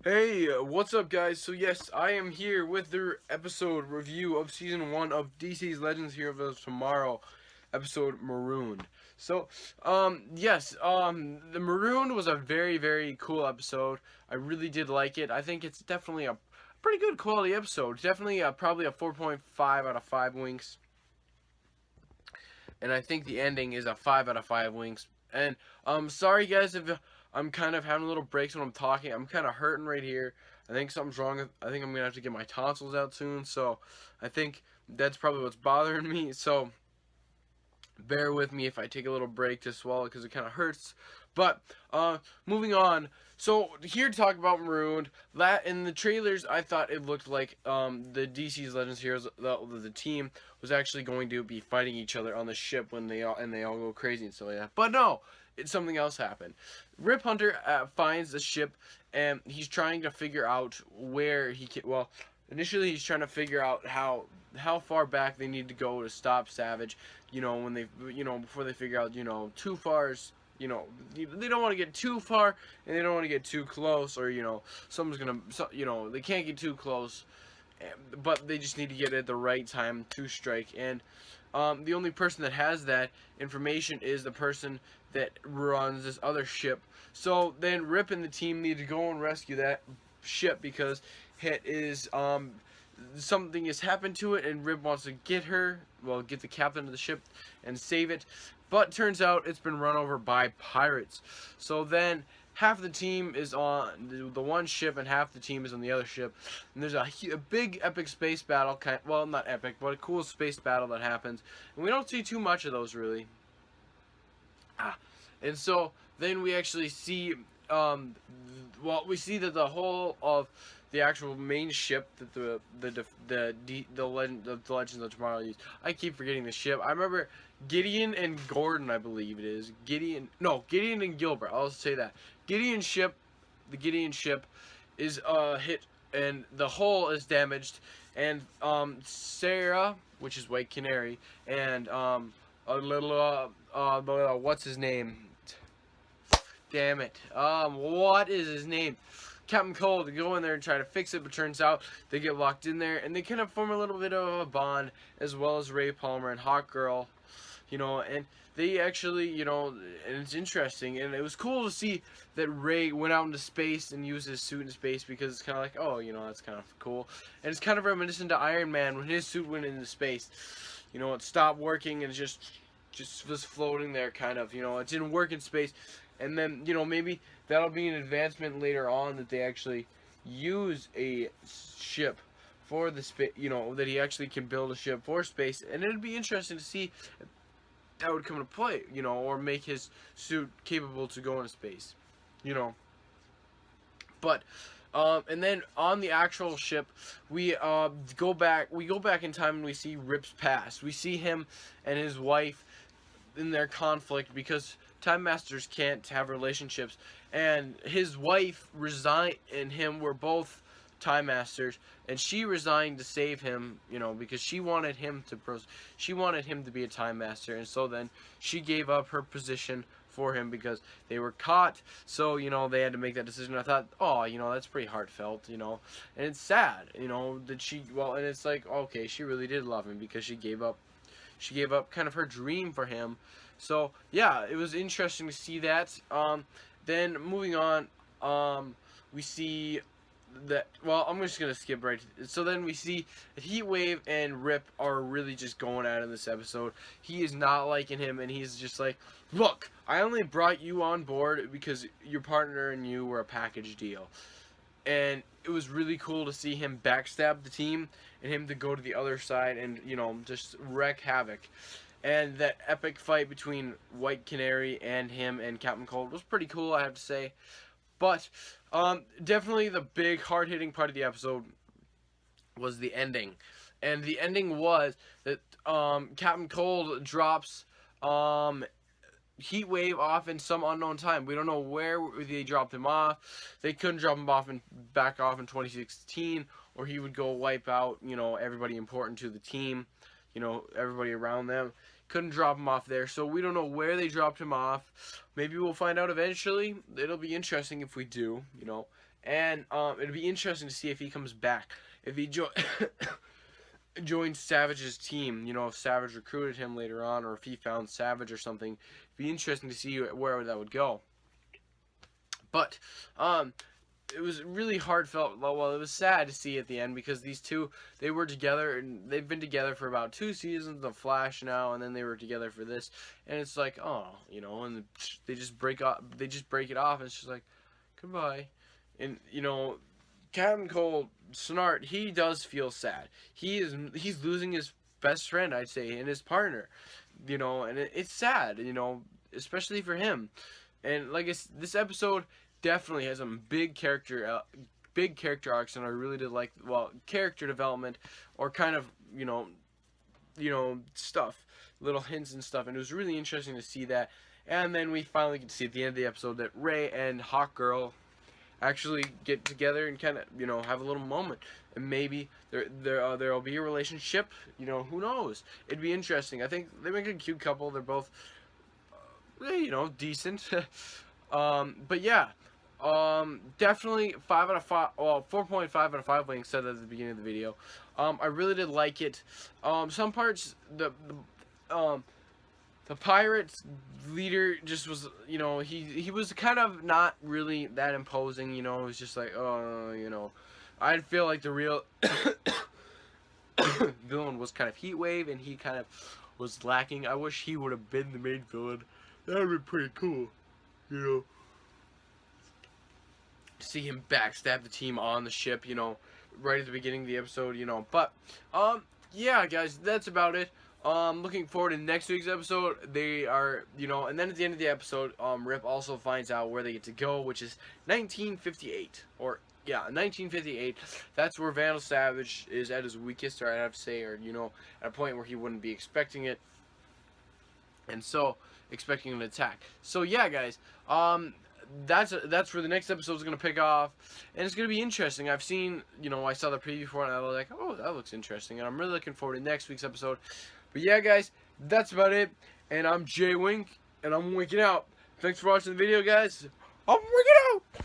Hey, what's up, guys? So yes, I am here with the episode review of season 1 of DC's Legends Heroes of Tomorrow, episode Marooned. So, the Marooned was a very cool episode. I really did like it. I think it's definitely a pretty good quality episode. Definitely probably a 4.5 out of 5 winks. And I think the ending is a 5 out of 5 winks. And sorry guys if I'm kind of having little breaks when I'm talking. I'm kind of hurting right here. I think something's wrong. I think I'm gonna have to get my tonsils out soon. So I think that's probably what's bothering me. So bear with me if I take a little break to swallow because it kind of hurts. But moving on. So here to talk about Marooned. That in the trailers, I thought it looked like the DC's Legends Heroes, the team was actually going to be fighting each other on the ship when they all go crazy and stuff like that. But no, it's something else happened. Rip Hunter finds the ship and he's trying to figure out where he can. Well, initially he's trying to figure out how far back they need to go to stop Savage. You know, when they before they figure out too far is. They don't want to get too far and they don't want to get too close, or someone's gonna they can't get too close, but they just need to get it at the right time to strike. And the only person that has that information is the person that runs this other ship. So then Rip and the team need to go and rescue that ship because it is something has happened to it, and Rip wants to get get the captain of the ship and save it. But turns out it's been run over by pirates. So then half the team is on the one ship and half the team is on the other ship. And there's a big epic space battle, well, not epic, but a cool space battle that happens. And we don't see too much of those really. And so then we actually see, we see that the whole of the actual main ship that the Legends of Tomorrow use. I keep forgetting the ship. I remember Gideon and Gordon, I believe it is. Gideon and Gilbert. I'll say that. The Gideon ship is hit and the hull is damaged, and Sarah, which is White Canary, and what's his name? Damn it. What is his name? Captain Cold to go in there and try to fix it, but turns out they get locked in there, and they kind of form a little bit of a bond, as well as Ray Palmer and Hawk Girl, and they actually, and it's interesting, and it was cool to see that Ray went out into space and used his suit in space, because it's kind of like, oh, that's kind of cool, and it's kind of reminiscent to Iron Man when his suit went into space. It stopped working and just was floating there, kind of, it didn't work in space. And then, maybe that'll be an advancement later on that they actually use a ship for the space, that he actually can build a ship for space. And it'd be interesting to see if that would come into play, or make his suit capable to go into space, But, and then on the actual ship, we go back in time and we see Rip's past. We see him and his wife in their conflict because Time Masters can't have relationships, and his wife resigned and him were both Time Masters, and she resigned to save him, because she wanted him to be a Time Master, and so then she gave up her position for him because they were caught. So they had to make that decision. I thought, oh, that's pretty heartfelt, and it's sad, that and it's like, okay, she really did love him because she gave up kind of her dream for him. So yeah, it was interesting to see that. Then moving on, we see that, well, I'm just gonna skip right to, so then we see that Heatwave and Rip are really just going at it in this episode. He is not liking him, and he's just like, look, I only brought you on board because your partner and you were a package deal. And it was really cool to see him backstab the team and him to go to the other side and just wreak havoc. And that epic fight between White Canary and him and Captain Cold was pretty cool, I have to say. But definitely the big hard-hitting part of the episode was the ending. And the ending was that Captain Cold drops Heatwave off in some unknown time. We don't know where they dropped him off. They couldn't drop him off back off in 2016, or he would go wipe out, everybody important to the team, everybody around them. Couldn't drop him off there, so we don't know where they dropped him off. Maybe we'll find out eventually. It'll be interesting if we do, and it'd be interesting to see if he comes back, if he joined Savage's team. You know, if Savage recruited him later on, or if he found Savage or something. It'd be interesting to see where that would go. But it was really heartfelt. Well, it was sad to see at the end, because these two, they were together, and they've been together for about 2 seasons of Flash now, and then they were together for this, and it's like, oh, you know, and they just break it off, and it's just like, goodbye. And you know, Captain Cold Snart, he does feel sad. He's losing his best friend, I'd say, and his partner, you know, and it's sad, you know, especially for him. And like this episode definitely has some big character arcs, and I really did like, well, character development, or kind of, you know, stuff, little hints and stuff, and it was really interesting to see that. And then we finally get to see at the end of the episode that Ray and Hawkgirl actually get together and kind of, you know, have a little moment, and maybe there'll be a relationship. You know, who knows? It'd be interesting. I think they make a cute couple. They're both, you know, decent. But yeah. Definitely 5 out of 5. Well, 4.5 out of 5. Like I said at the beginning of the video. I really did like it. Some parts, the Pirates leader just was, you know, he was kind of not really that imposing. You know, it was just like, oh, you know, I feel like the real villain was kind of Heatwave, and he kind of was lacking. I wish he would have been the main villain. That would have been pretty cool, you know. See him backstab the team on the ship, you know, right at the beginning of the episode, you know. But yeah, guys, that's about it. Looking forward to next week's episode. They are, you know, and then at the end of the episode, Rip also finds out where they get to go, which is 1958, or yeah, 1958. That's where Vandal Savage is at his weakest, or I'd have to say, or, you know, at a point where he wouldn't be expecting it, and so expecting an attack. So yeah, guys, that's where the next episode is going to pick off, and it's going to be interesting. I've seen, you know, I saw the preview for it, and I was like, oh, that looks interesting, and I'm really looking forward to next week's episode. But yeah, guys, that's about it, and I'm Jay Wink, and I'm winking out. Thanks for watching the video, guys. I'm winking out!